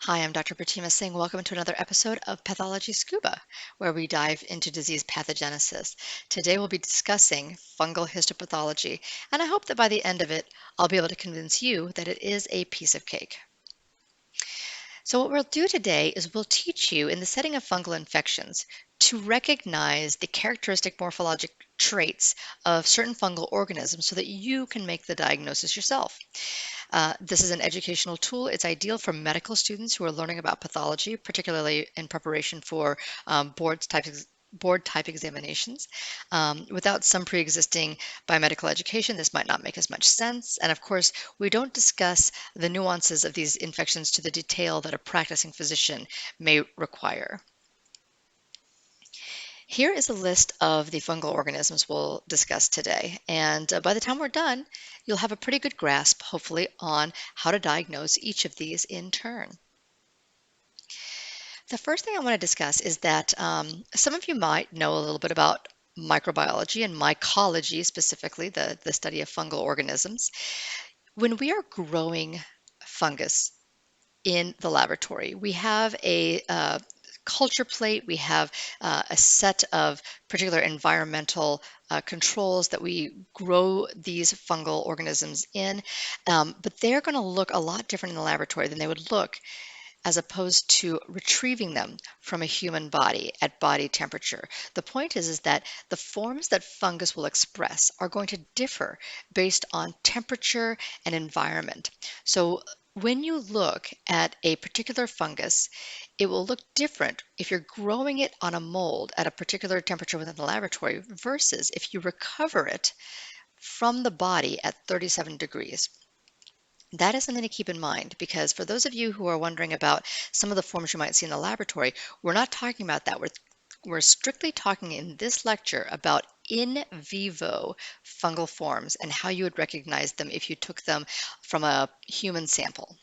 Hi, I'm Dr. Pratima Singh. Welcome to another episode of Pathology Scuba, where we dive into disease pathogenesis. Today we'll be discussing fungal histopathology, and I hope that by the end of it, I'll be able to convince you that it is a piece of cake. So what we'll do today is we'll teach you in the setting of fungal infections to recognize the characteristic morphologic traits of certain fungal organisms so that you can make the diagnosis yourself. This is an educational tool. It's ideal for medical students who are learning about pathology, particularly in preparation for board type examinations. Without some pre-existing biomedical education, this might not make as much sense. And of course, we don't discuss the nuances of these infections to the detail that a practicing physician may require. Here is a list of the fungal organisms we'll discuss today. And by the time we're done, you'll have a pretty good grasp, hopefully, on how to diagnose each of these in turn. The first thing I want to discuss is that some of you might know a little bit about microbiology and mycology, specifically the study of fungal organisms. When we are growing fungus in the laboratory, we have a culture plate, we have a set of particular environmental controls that we grow these fungal organisms in, but they're going to look a lot different in the laboratory than they would look as opposed to retrieving them from a human body at body temperature. The point is that the forms that fungus will express are going to differ based on temperature and environment. So when you look at a particular fungus, it will look different if you're growing it on a mold at a particular temperature within the laboratory versus if you recover it from the body at 37 degrees. That is something to keep in mind because for those of you who are wondering about some of the forms you might see in the laboratory, we're not talking about that. We're strictly talking in this lecture about in vivo fungal forms and how you would recognize them if you took them from a human sample.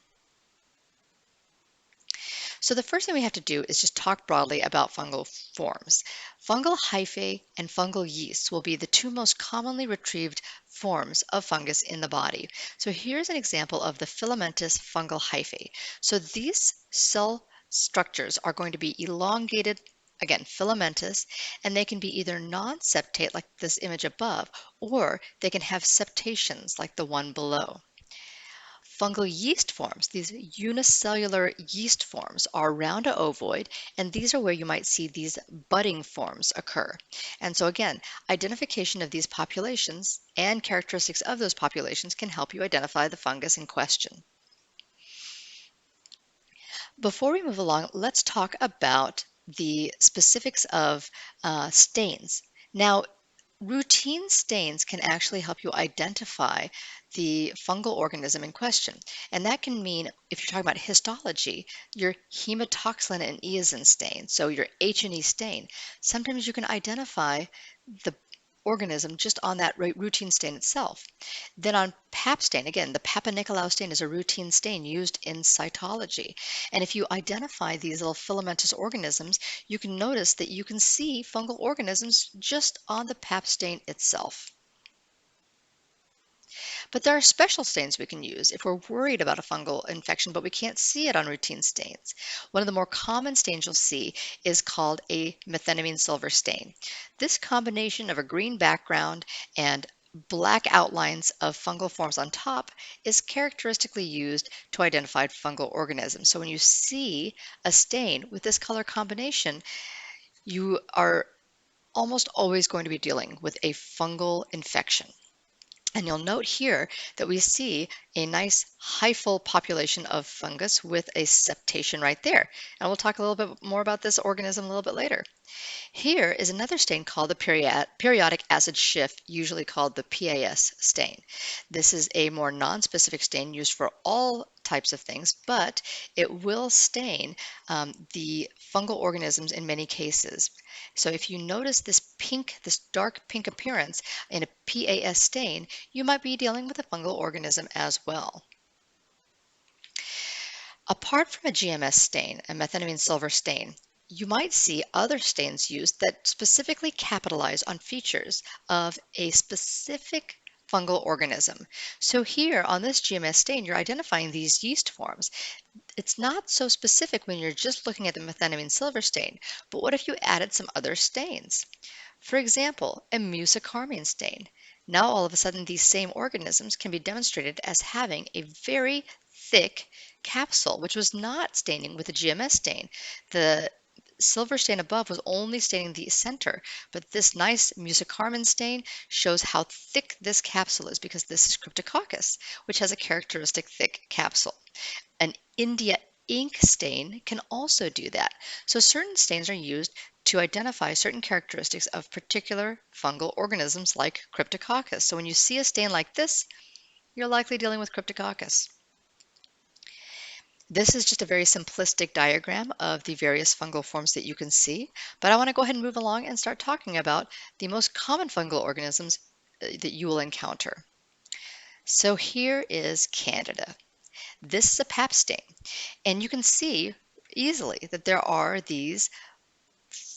So the first thing we have to do is just talk broadly about fungal forms. Fungal hyphae and fungal yeasts will be the two most commonly retrieved forms of fungus in the body. So here's an example of the filamentous fungal hyphae. So these cell structures are going to be elongated, again, filamentous, and they can be either non-septate like this image above, or they can have septations like the one below. Fungal yeast forms, these unicellular yeast forms, are round to ovoid, and these are where you might see these budding forms occur. And so again, identification of these populations and characteristics of those populations can help you identify the fungus in question. Before we move along, let's talk about the specifics of stains. Now, routine stains can actually help you identify the fungal organism in question. And that can mean, if you're talking about histology, your hematoxylin and eosin stain, so your H&E stain. Sometimes you can identify the organism just on that routine stain itself. Then on Pap stain, again, the Papa-Nicolau stain is a routine stain used in cytology. And if you identify these little filamentous organisms, you can notice that you can see fungal organisms just on the Pap stain itself. But there are special stains we can use if we're worried about a fungal infection, but we can't see it on routine stains. One of the more common stains you'll see is called a methenamine silver stain. This combination of a green background and black outlines of fungal forms on top is characteristically used to identify fungal organisms. So when you see a stain with this color combination, you are almost always going to be dealing with a fungal infection. And you'll note here that we see a nice hyphal population of fungus with a septation right there. And we'll talk a little bit more about this organism a little bit later. Here is another stain called the periodic acid Schiff, usually called the PAS stain. This is a more non-specific stain used for all types of things, but it will stain the fungal organisms in many cases. So if you notice this pink, this dark pink appearance in a PAS stain, you might be dealing with a fungal organism as well. Apart from a GMS stain, a methenamine silver stain, you might see other stains used that specifically capitalize on features of a specific fungal organism. So here on this GMS stain, you're identifying these yeast forms. It's not so specific when you're just looking at the methenamine silver stain, but what if you added some other stains? For example, a mucicarmine stain. Now all of a sudden these same organisms can be demonstrated as having a very thick capsule, which was not staining with the GMS stain. The silver stain above was only staining the center, but this nice mucicarmine stain shows how thick this capsule is because this is Cryptococcus, which has a characteristic thick capsule. An India ink stain can also do that. So certain stains are used to identify certain characteristics of particular fungal organisms like Cryptococcus. So when you see a stain like this, you're likely dealing with Cryptococcus. This is just a very simplistic diagram of the various fungal forms that you can see, but I want to go ahead and move along and start talking about the most common fungal organisms that you will encounter. So here is Candida. This is a pap stain, and you can see easily that there are these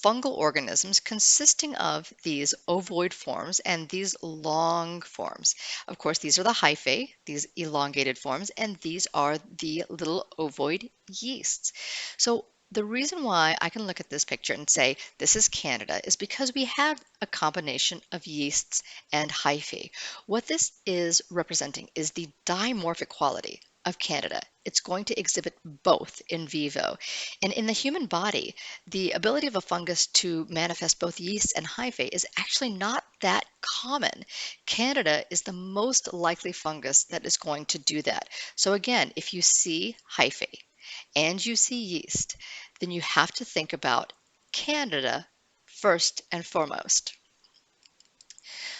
fungal organisms consisting of these ovoid forms and these long forms. Of course, these are the hyphae, these elongated forms, and these are the little ovoid yeasts. So the reason why I can look at this picture and say this is Candida is because we have a combination of yeasts and hyphae. What this is representing is the dimorphic quality of Candida. It's going to exhibit both in vivo. And in the human body, the ability of a fungus to manifest both yeast and hyphae is actually not that common. Candida is the most likely fungus that is going to do that. So again, if you see hyphae and you see yeast, then you have to think about Candida first and foremost.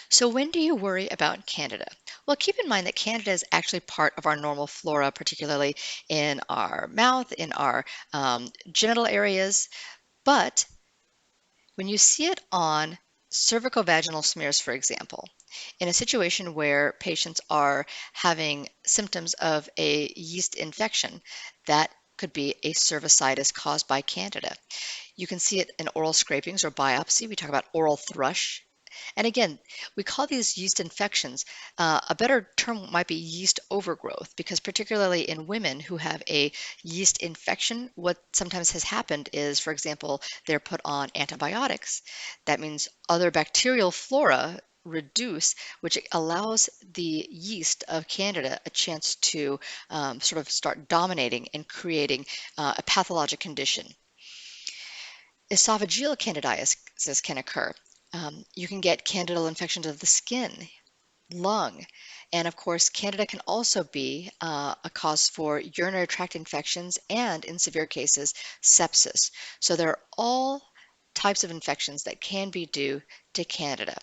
So when do you worry about Candida? Well, keep in mind that Candida is actually part of our normal flora, particularly in our mouth, in our genital areas. But when you see it on cervicovaginal smears, for example, in a situation where patients are having symptoms of a yeast infection, that could be a cervicitis caused by Candida. You can see it in oral scrapings or biopsy. We talk about oral thrush. And again, we call these yeast infections. A better term might be yeast overgrowth, because particularly in women who have a yeast infection, what sometimes has happened is, for example, they're put on antibiotics. That means other bacterial flora reduce, which allows the yeast of Candida a chance to sort of start dominating and creating a pathologic condition. Esophageal candidiasis can occur. You can get candidal infections of the skin, lung, and of course, Candida can also be a cause for urinary tract infections and, in severe cases, sepsis. So there are all types of infections that can be due to Candida.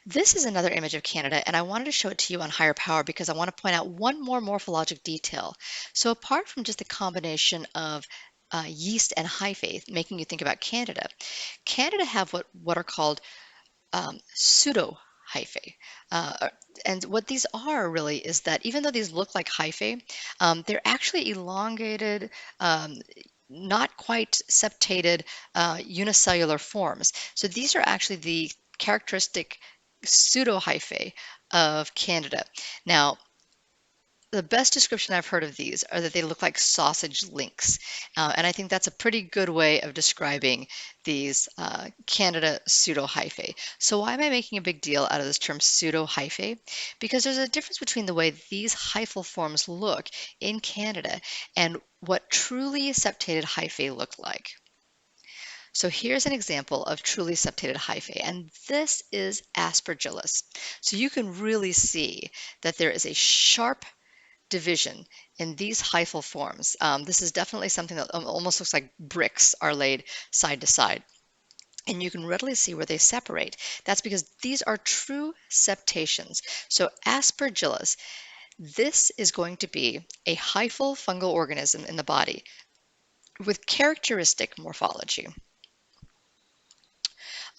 This is another image of Candida, and I wanted to show it to you on higher power because I want to point out one more morphologic detail. So apart from just the combination of yeast and hyphae, making you think about Candida, Candida have what are called pseudo-hyphae. And what these are really is that even though these look like hyphae, they're actually elongated, not quite septated unicellular forms. So these are actually the characteristic pseudohyphae of Candida. Now, the best description I've heard of these are that they look like sausage links. And I think that's a pretty good way of describing these Candida pseudohyphae. So why am I making a big deal out of this term pseudohyphae? Because there's a difference between the way these hyphal forms look in Candida and what truly septated hyphae look like. So here's an example of truly septated hyphae, and this is Aspergillus. So you can really see that there is a sharp division in these hyphal forms. This is definitely something that almost looks like bricks are laid side to side. And you can readily see where they separate. That's because these are true septations. So Aspergillus, this is going to be a hyphal fungal organism in the body with characteristic morphology.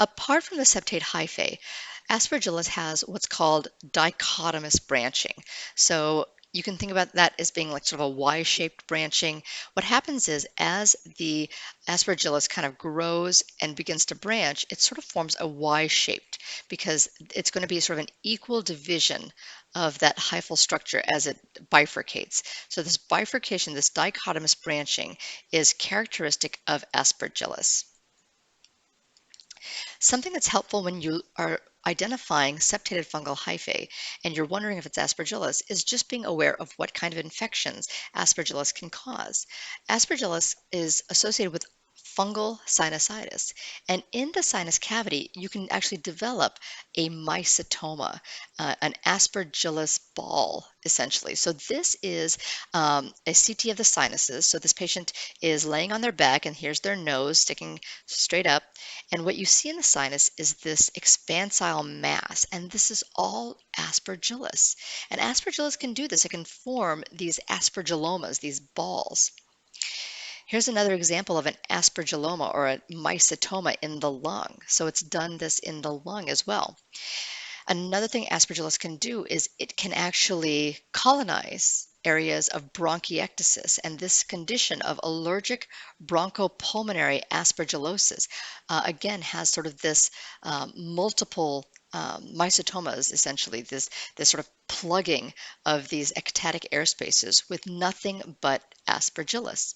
Apart from the septate hyphae, Aspergillus has what's called dichotomous branching. So You can think about that as being like sort of a Y-shaped branching. What happens is as the aspergillus kind of grows and begins to branch, it sort of forms a Y-shaped because it's going to be sort of an equal division of that hyphal structure as it bifurcates. So this bifurcation, this dichotomous branching, is characteristic of Aspergillus. Something that's helpful when you are identifying septated fungal hyphae and you're wondering if it's Aspergillus is just being aware of what kind of infections Aspergillus can cause. Aspergillus is associated with fungal sinusitis, and in the sinus cavity you can actually develop a mycetoma, an Aspergillus ball essentially. So this is a CT of the sinuses. So this patient is laying on their back and here's their nose sticking straight up, and what you see in the sinus is this expansile mass, and this is all Aspergillus. And Aspergillus can do this. It can form these aspergillomas, these balls. Here's another example of an aspergilloma or a mycetoma in the lung. So it's done this in the lung as well. Another thing Aspergillus can do is it can actually colonize areas of bronchiectasis, and this condition of allergic bronchopulmonary aspergillosis again has sort of this multiple mycetomas, essentially this sort of plugging of these ectatic air spaces with nothing but Aspergillus.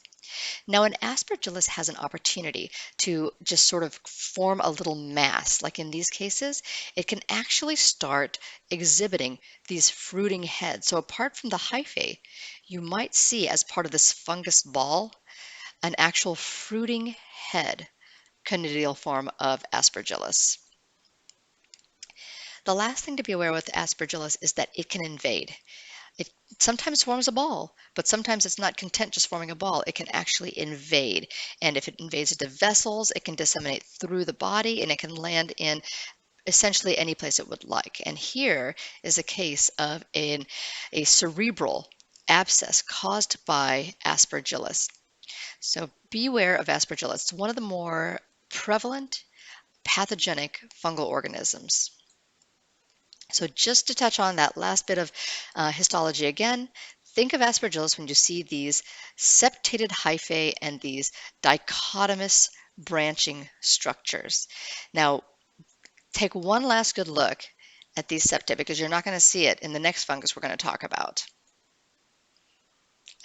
Now, an Aspergillus has an opportunity to just sort of form a little mass. Like in these cases, it can actually start exhibiting these fruiting heads. So apart from the hyphae, you might see as part of this fungus ball an actual fruiting head, conidial form of Aspergillus. The last thing to be aware with Aspergillus is that it can invade. It sometimes forms a ball, but sometimes it's not content just forming a ball. It can actually invade. And if it invades into vessels, it can disseminate through the body and it can land in essentially any place it would like. And here is a case of a cerebral abscess caused by Aspergillus. So beware of Aspergillus. It's one of the more prevalent pathogenic fungal organisms. So just to touch on that last bit of histology again, think of Aspergillus when you see these septated hyphae and these dichotomous branching structures. Now, take one last good look at these septa because you're not going to see it in the next fungus we're going to talk about.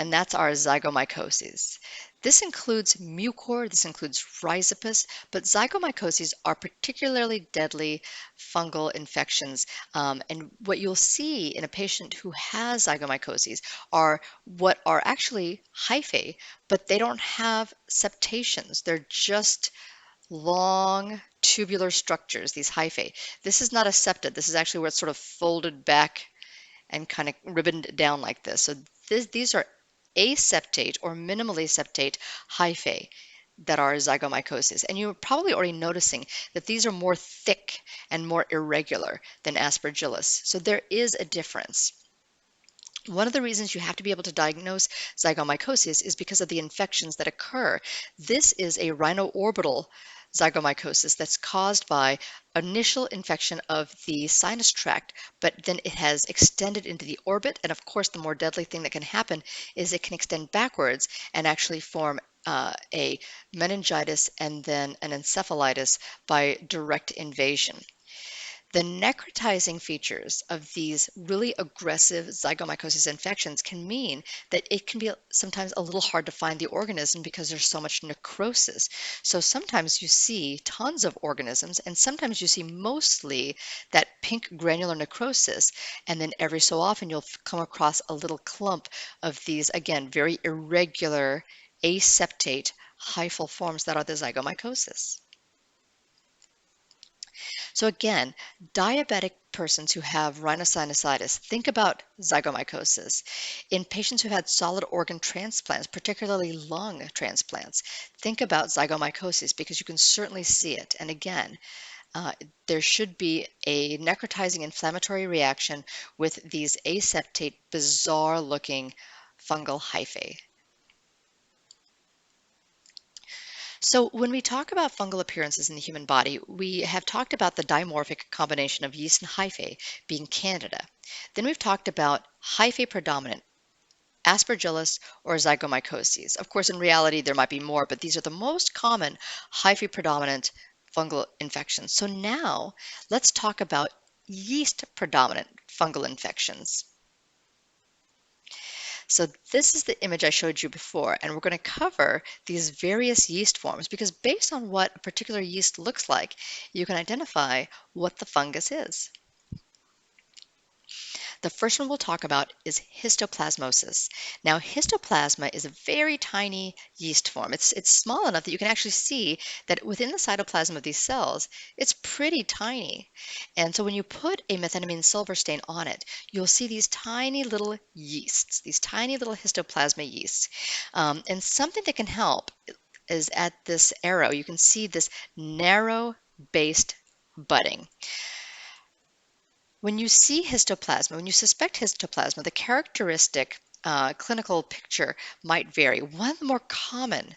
And that's our zygomycoses. This includes mucor, this includes rhizopus, but zygomycoses are particularly deadly fungal infections. And what you'll see in a patient who has zygomycoses are what are actually hyphae, but they don't have septations. They're just long tubular structures, these hyphae. This is not a septa. This is actually where it's sort of folded back and kind of ribboned down like this. So these are aseptate or minimally septate hyphae that are zygomycoses. And you're probably already noticing that these are more thick and more irregular than Aspergillus. So there is a difference. One of the reasons you have to be able to diagnose zygomycosis is because of the infections that occur. This is a rhinoorbital zygomycosis that's caused by initial infection of the sinus tract, but then it has extended into the orbit. And of course, the more deadly thing that can happen is it can extend backwards and actually form a meningitis and then an encephalitis by direct invasion. The necrotizing features of these really aggressive zygomycosis infections can mean that it can be sometimes a little hard to find the organism because there's so much necrosis. So sometimes you see tons of organisms, and sometimes you see mostly that pink granular necrosis, and then every so often you'll come across a little clump of these, again, very irregular aseptate hyphal forms that are the zygomycosis. So again, diabetic persons who have rhinosinusitis, think about zygomycosis. In patients who had solid organ transplants, particularly lung transplants, think about zygomycosis because you can certainly see it. And again, there should be a necrotizing inflammatory reaction with these aseptate, bizarre-looking fungal hyphae. So when we talk about fungal appearances in the human body, we have talked about the dimorphic combination of yeast and hyphae being Candida. Then we've talked about hyphae predominant Aspergillus or Zygomycosis. Of course, in reality, there might be more, but these are the most common hyphae predominant fungal infections. So now let's talk about yeast predominant fungal infections. So this is the image I showed you before, and we're going to cover these various yeast forms because based on what a particular yeast looks like, you can identify what the fungus is. The first one we'll talk about is histoplasmosis. Now, histoplasma is a very tiny yeast form. It's small enough that you can actually see that within the cytoplasm of these cells, it's pretty tiny. And so when you put a methenamine silver stain on it, you'll see these tiny little yeasts, these tiny little histoplasma yeasts. And something that can help is at this arrow, you can see this narrow based budding. When you see histoplasma, when you suspect histoplasma, the characteristic clinical picture might vary. One of the more common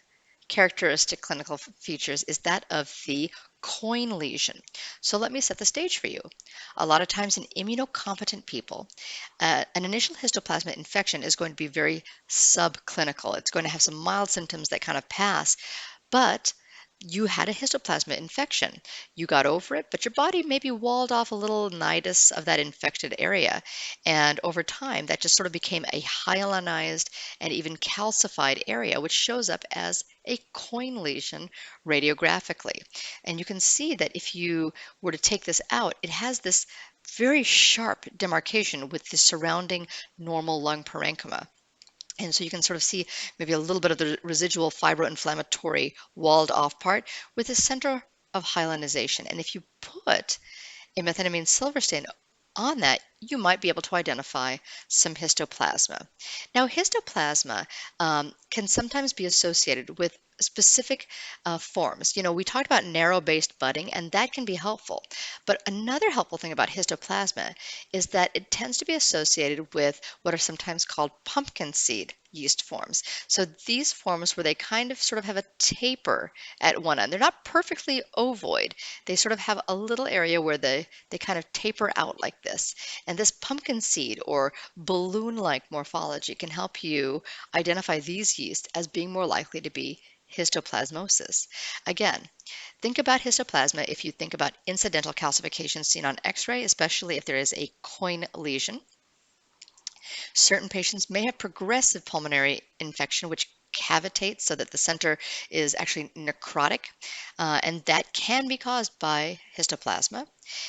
characteristic clinical features is that of the coin lesion. So let me set the stage for you. A lot of times in immunocompetent people, an initial histoplasma infection is going to be very subclinical. It's going to have some mild symptoms that kind of pass, but you had a histoplasma infection. You got over it, but your body maybe walled off a little nidus of that infected area. And over time, that just sort of became a hyalinized and even calcified area, which shows up as a coin lesion radiographically. And you can see that if you were to take this out, it has this very sharp demarcation with the surrounding normal lung parenchyma. And so you can sort of see maybe a little bit of the residual fibroinflammatory walled off part with a center of hyalinization. And if you put a methenamine silver stain on that, you might be able to identify some histoplasma. Now, histoplasma can sometimes be associated with specific forms. You know, we talked about narrow-based budding, and that can be helpful. But another helpful thing about histoplasma is that it tends to be associated with what are sometimes called pumpkin seed yeast forms. So these forms where they kind of sort of have a taper at one end. They're not perfectly ovoid. They sort of have a little area where they kind of taper out like this. And this pumpkin seed or balloon-like morphology can help you identify these yeast as being more likely to be histoplasmosis. Again, think about histoplasma if you think about incidental calcification seen on X-ray, especially if there is a coin lesion. Certain patients may have progressive pulmonary infection, which cavitates so that the center is actually necrotic, and that can be caused by histoplasma.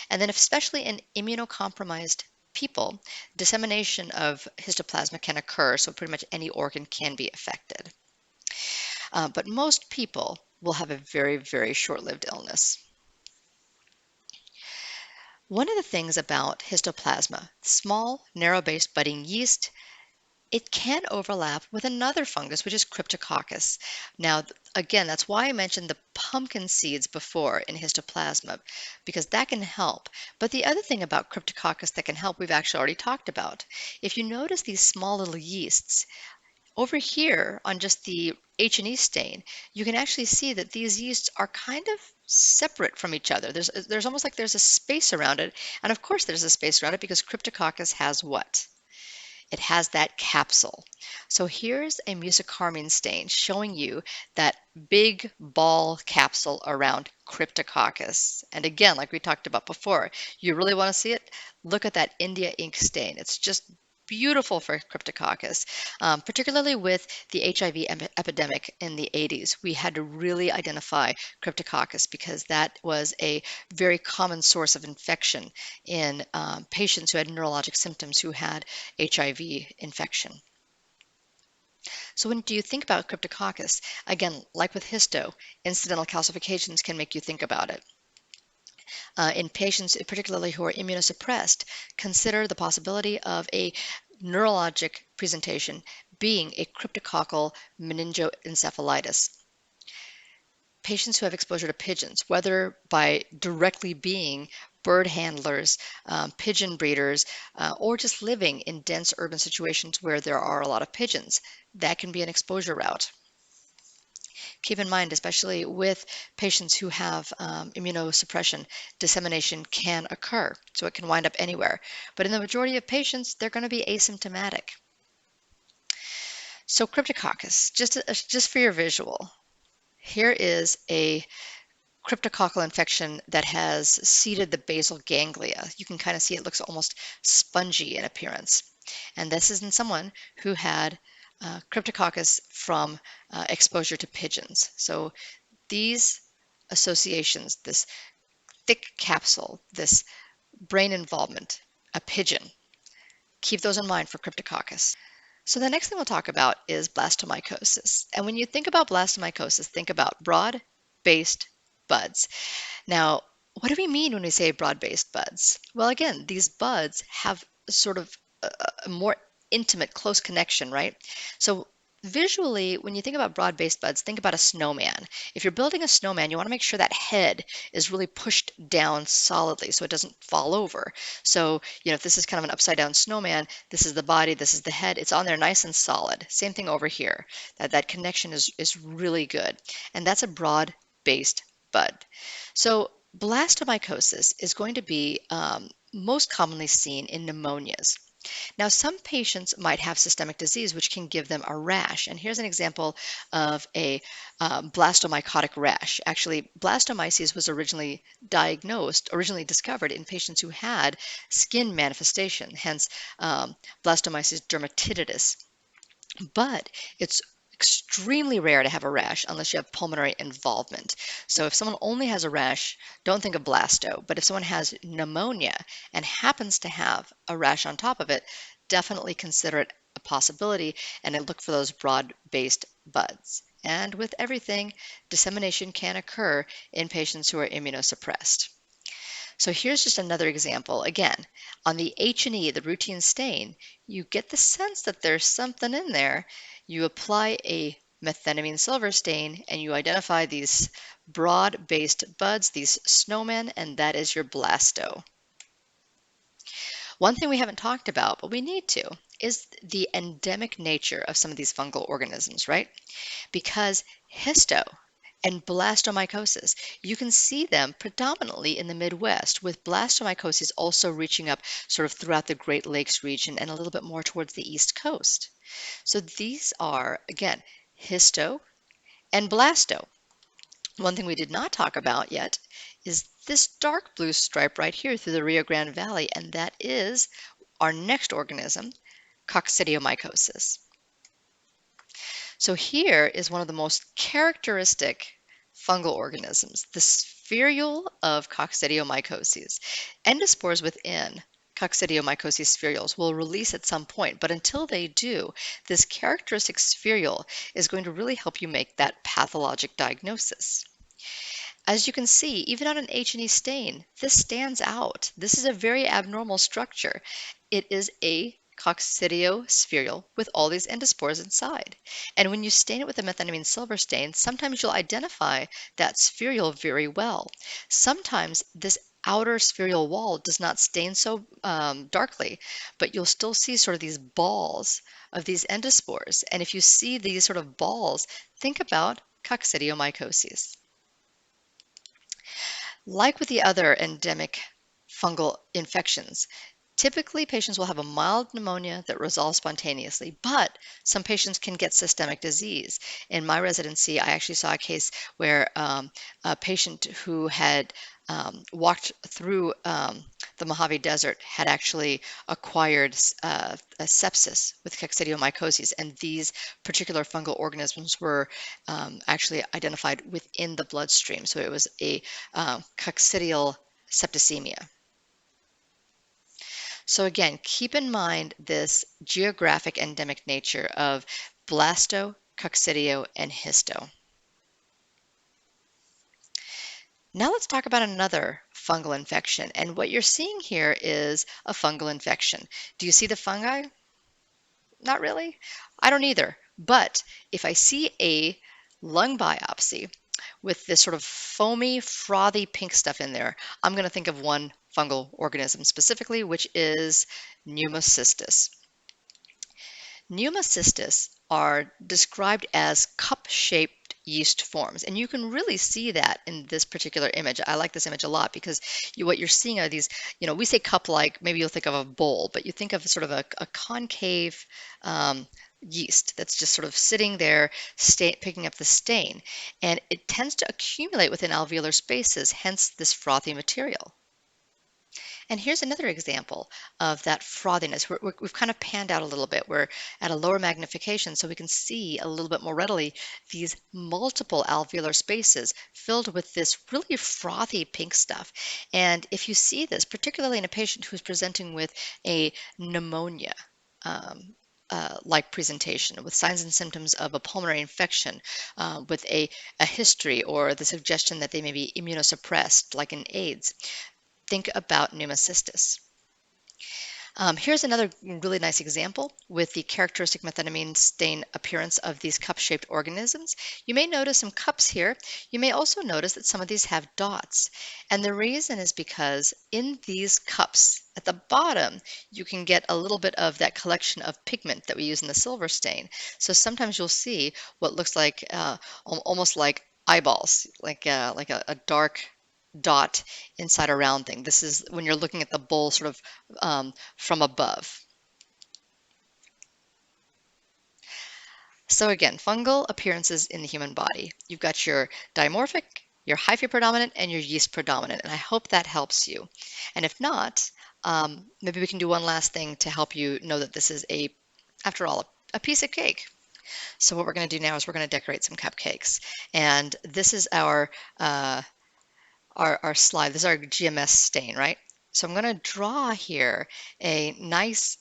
And then especially in immunocompromised people, dissemination of histoplasma can occur, so pretty much any organ can be affected. But most people will have a very, very short-lived illness. One of the things about histoplasma, small, narrow-based budding yeast, it can overlap with another fungus, which is Cryptococcus. Now, again, that's why I mentioned the pumpkin seeds before in histoplasma, because that can help. But the other thing about Cryptococcus that can help, we've actually already talked about. If you notice these small little yeasts, over here on just the H&E stain, you can actually see that these yeasts are kind of separate from each other. There's almost like there's a space around it. And of course there's a space around it because Cryptococcus has what? It has that capsule. So here's a mucicarmine stain showing you that big ball capsule around Cryptococcus. And again, like we talked about before, you really want to see it? Look at that India ink stain. It's just beautiful for Cryptococcus, particularly with the HIV epidemic in the 80s. We had to really identify Cryptococcus because that was a very common source of infection in patients who had neurologic symptoms who had HIV infection. So when do you think about Cryptococcus? Again, like with histo, incidental calcifications can make you think about it. In patients, particularly who are immunosuppressed, consider the possibility of a neurologic presentation being a cryptococcal meningoencephalitis. Patients who have exposure to pigeons, whether by directly being bird handlers, pigeon breeders, or just living in dense urban situations where there are a lot of pigeons, that can be an exposure route. Keep in mind, especially with patients who have immunosuppression, dissemination can occur, so it can wind up anywhere. But in the majority of patients, they're going to be asymptomatic. So Cryptococcus, just for your visual, here is a cryptococcal infection that has seeded the basal ganglia. You can kind of see it looks almost spongy in appearance. And this is in someone who had cryptococcus from exposure to pigeons. So these associations, this thick capsule, this brain involvement, a pigeon, keep those in mind for cryptococcus. So the next thing we'll talk about is blastomycosis. And when you think about blastomycosis, think about broad-based buds. Now, what do we mean when we say broad-based buds? Well, again, these buds have sort of a more intimate, close connection, right? So visually, when you think about broad-based buds, think about a snowman. If you're building a snowman, you want to make sure that head is really pushed down solidly so it doesn't fall over. So, if this is kind of an upside-down snowman, this is the body, this is the head, it's on there nice and solid. Same thing over here. That connection is really good. And that's a broad-based bud. So blastomycosis is going to be most commonly seen in pneumonias. Now, some patients might have systemic disease, which can give them a rash. And here's an example of a blastomycotic rash. Actually, blastomyces was originally discovered in patients who had skin manifestation, hence blastomyces dermatitis. But it's extremely rare to have a rash unless you have pulmonary involvement. So if someone only has a rash, don't think of blasto. But if someone has pneumonia and happens to have a rash on top of it, definitely consider it a possibility and then look for those broad-based buds. And with everything, dissemination can occur in patients who are immunosuppressed. So here's just another example. Again, on the H&E, the routine stain, you get the sense that there's something in there. You apply a methenamine silver stain and you identify these broad-based buds, these snowmen, and that is your blasto. One thing we haven't talked about, but we need to, is the endemic nature of some of these fungal organisms, right? Because histo and blastomycosis, you can see them predominantly in the Midwest, with blastomycosis also reaching up sort of throughout the Great Lakes region and a little bit more towards the East Coast. So these are, again, histo and blasto. One thing we did not talk about yet is this dark blue stripe right here through the Rio Grande Valley, and that is our next organism, Coccidioidomycosis. So here is one of the most characteristic fungal organisms, the spherule of Coccidioidomycosis. Endospores within Coccidioidomycosis spherules will release at some point, but until they do, this characteristic spherule is going to really help you make that pathologic diagnosis. As you can see, even on an H&E stain, this stands out. This is a very abnormal structure. It is a coccidiospherule with all these endospores inside. And when you stain it with a methenamine silver stain, sometimes you'll identify that spherule very well. Sometimes this outer spherule wall does not stain so darkly, but you'll still see sort of these balls of these endospores. And if you see these sort of balls, think about Coccidioidomycosis. Like with the other endemic fungal infections, typically patients will have a mild pneumonia that resolves spontaneously, but some patients can get systemic disease. In my residency, I actually saw a case where a patient who had walked through the Mojave Desert had actually acquired a sepsis with Coccidioidomycosis, and these particular fungal organisms were actually identified within the bloodstream. So it was a coccidial septicemia. So again, keep in mind this geographic endemic nature of blasto, coccidio, and histo. Now let's talk about another fungal infection. And what you're seeing here is a fungal infection. Do you see the fungi? Not really. I don't either. But if I see a lung biopsy with this sort of foamy, frothy pink stuff in there, I'm going to think of one fungal organism specifically, which is Pneumocystis. Pneumocystis are described as cup-shaped yeast forms. And you can really see that in this particular image. I like this image a lot because what you're seeing are these, we say cup-like, maybe you'll think of a bowl, but you think of sort of a concave yeast that's just sort of sitting there, picking up the stain. And it tends to accumulate within alveolar spaces, hence this frothy material. And here's another example of that frothiness. We've kind of panned out a little bit. We're at a lower magnification so we can see a little bit more readily these multiple alveolar spaces filled with this really frothy pink stuff. And if you see this, particularly in a patient who's presenting with a pneumonia, like presentation with signs and symptoms of a pulmonary infection, with a history or the suggestion that they may be immunosuppressed, like in AIDS, think about pneumocystis. Here's another really nice example with the characteristic methenamine stain appearance of these cup-shaped organisms. You may notice some cups here. You may also notice that some of these have dots. And the reason is because in these cups at the bottom, you can get a little bit of that collection of pigment that we use in the silver stain. So sometimes you'll see what looks like almost like eyeballs, like a dark dot inside a round thing. This is when you're looking at the bowl sort of from above. So again, fungal appearances in the human body. You've got your dimorphic, your hyphae predominant, and your yeast predominant, and I hope that helps you. And if not, maybe we can do one last thing to help you know that this is after all, a piece of cake. So what we're going to do now is we're going to decorate some cupcakes, and this is our slide. This is our GMS stain, right? So I'm going to draw here a nice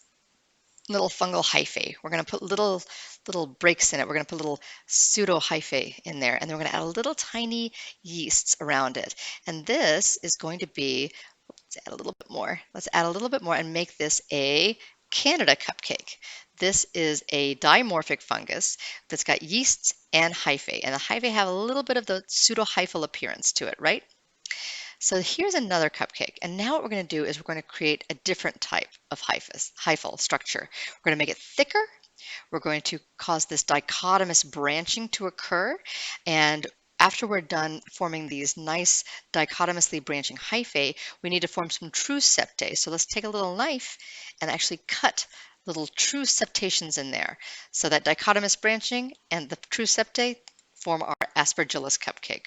little fungal hyphae. We're going to put little breaks in it. We're going to put little pseudo hyphae in there, and then we're going to add a little tiny yeasts around it. And this is going to be, let's add a little bit more. Let's add a little bit more and make this a Candida cupcake. This is a dimorphic fungus that's got yeasts and hyphae, and the hyphae have a little bit of the pseudohyphal appearance to it, right? So here's another cupcake. And now what we're going to do is we're going to create a different type of hyphal structure. We're going to make it thicker. We're going to cause this dichotomous branching to occur. And after we're done forming these nice dichotomously branching hyphae, we need to form some true septae. So let's take a little knife and actually cut little true septations in there. So that dichotomous branching and the true septae form our Aspergillus cupcake.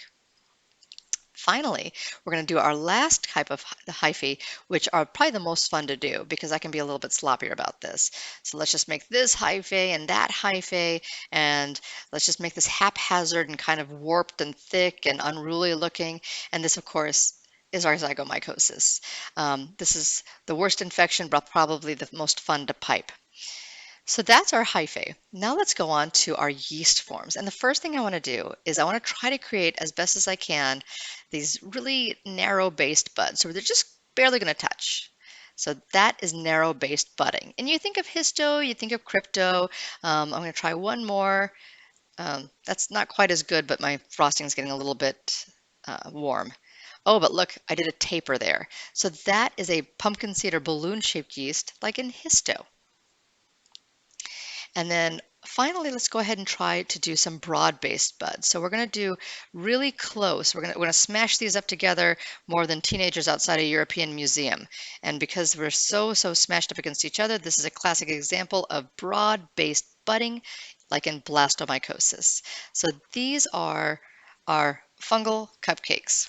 Finally, we're going to do our last type of hyphae, which are probably the most fun to do because I can be a little bit sloppier about this. So let's just make this hyphae and that hyphae, and let's just make this haphazard and kind of warped and thick and unruly looking. And this, of course, is our Zygomycosis. This is the worst infection, but probably the most fun to pipe. So that's our hyphae. Now let's go on to our yeast forms. And the first thing I want to do is I want to try to create as best as I can these really narrow-based buds. So they're just barely going to touch. So that is narrow-based budding. And you think of histo, you think of crypto. I'm going to try one more. That's not quite as good, but my frosting is getting a little bit warm. Oh, but look, I did a taper there. So that is a pumpkin seed or balloon-shaped yeast like in histo. And then finally, let's go ahead and try to do some broad-based buds. So we're going to do really close. We're going to smash these up together more than teenagers outside a European museum. And because we're so smashed up against each other, this is a classic example of broad-based budding, like in Blastomycosis. So these are our fungal cupcakes.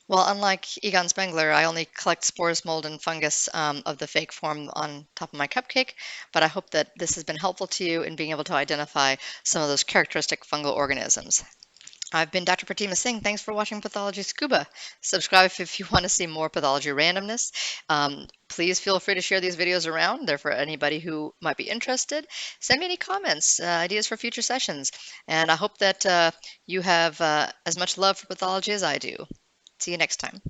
Well, unlike Egon Spengler, I only collect spores, mold, and fungus of the fake form on top of my cupcake, but I hope that this has been helpful to you in being able to identify some of those characteristic fungal organisms. I've been Dr. Pratima Singh. Thanks for watching Pathology Scuba. Subscribe if you want to see more pathology randomness. Please feel free to share these videos around. They're for anybody who might be interested. Send me any comments, ideas for future sessions, and I hope that you have as much love for pathology as I do. See you next time.